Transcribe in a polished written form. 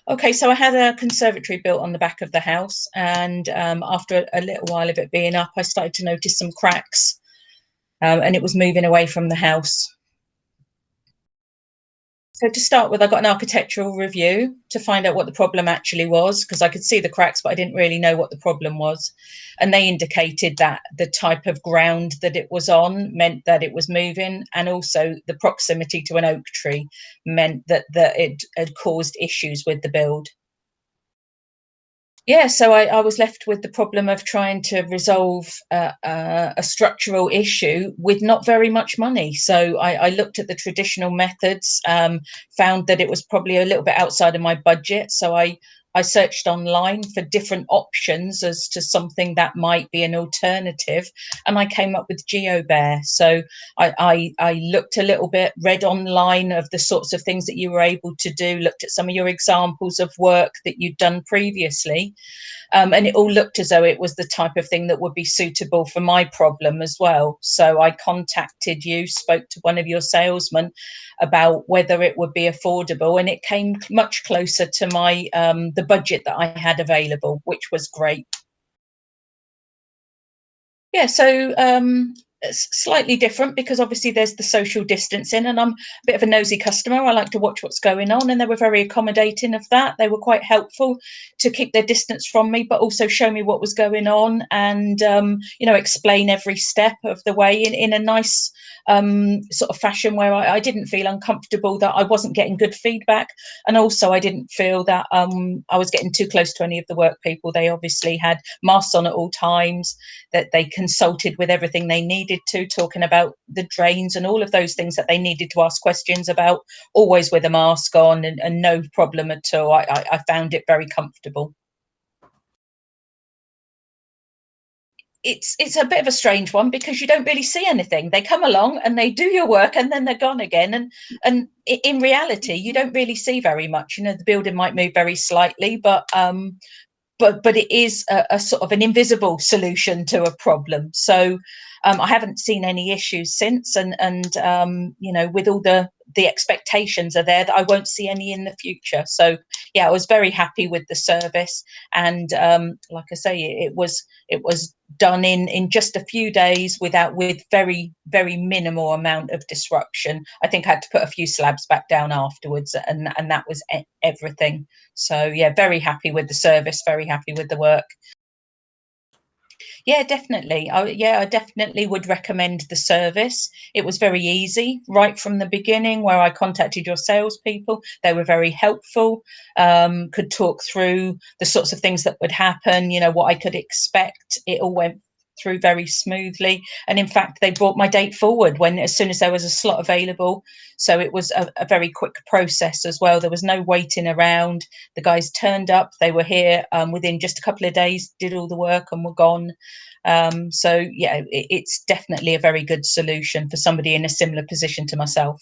Okay, so I had a conservatory built on the back of the house, and after a little while of it being up, I started to notice some cracks, and it was moving away from the house. So to start with, I got an architectural review to find out what the problem actually was, because I could see the cracks, but I didn't really know what the problem was. And they indicated that the type of ground that it was on meant that it was moving, and also the proximity to an oak tree meant that it had caused issues with the build. Yeah, so I was left with the problem of trying to resolve a structural issue with not very much money. So I looked at the traditional methods, found that it was probably a little bit outside of my budget. So I searched online for different options as to something that might be an alternative, and I came up with Geobear. So I looked a little bit, read online of the sorts of things that you were able to do, looked at some of your examples of work that you'd done previously, and it all looked as though it was the type of thing that would be suitable for my problem as well. So I contacted you, spoke to one of your salesmen about whether it would be affordable, and it came much closer to my the budget that I had available, which was great. Yeah, so it's slightly different because obviously there's the social distancing, and I'm a bit of a nosy customer. I like to watch what's going on, and they were very accommodating of that. They were quite helpful to keep their distance from me, but also show me what was going on, and explain every step of the way in a nice sort of fashion where I didn't feel uncomfortable that I wasn't getting good feedback, and also I didn't feel that I was getting too close to any of the work people. They obviously had masks on at all times, that they consulted with everything they needed to, talking about the drains and all of those things that they needed to ask questions about, always with a mask on, and no problem at all. I found it very comfortable. It's a bit of a strange one because you don't really see anything. They come along and they do your work and then they're gone again. And in reality, you don't really see very much. You know, the building might move very slightly, but it is a sort of an invisible solution to a problem. So I haven't seen any issues since, and with all the expectations are there that I won't see any in the future. So yeah, I was very happy with the service, and like I say, it was done in just a few days with very minimal amount of disruption. I think I had to put a few slabs back down afterwards, and that was everything. So yeah, very happy with the service, very happy with the work. Yeah, definitely. I definitely would recommend the service. It was very easy right from the beginning, where I contacted your salespeople. They were very helpful, could talk through the sorts of things that would happen, what I could expect. It all went through very smoothly. And in fact, they brought my date forward as soon as there was a slot available. So it was a very quick process as well. There was no waiting around. The guys turned up, they were here within just a couple of days, did all the work and were gone. So yeah, it's definitely a very good solution for somebody in a similar position to myself.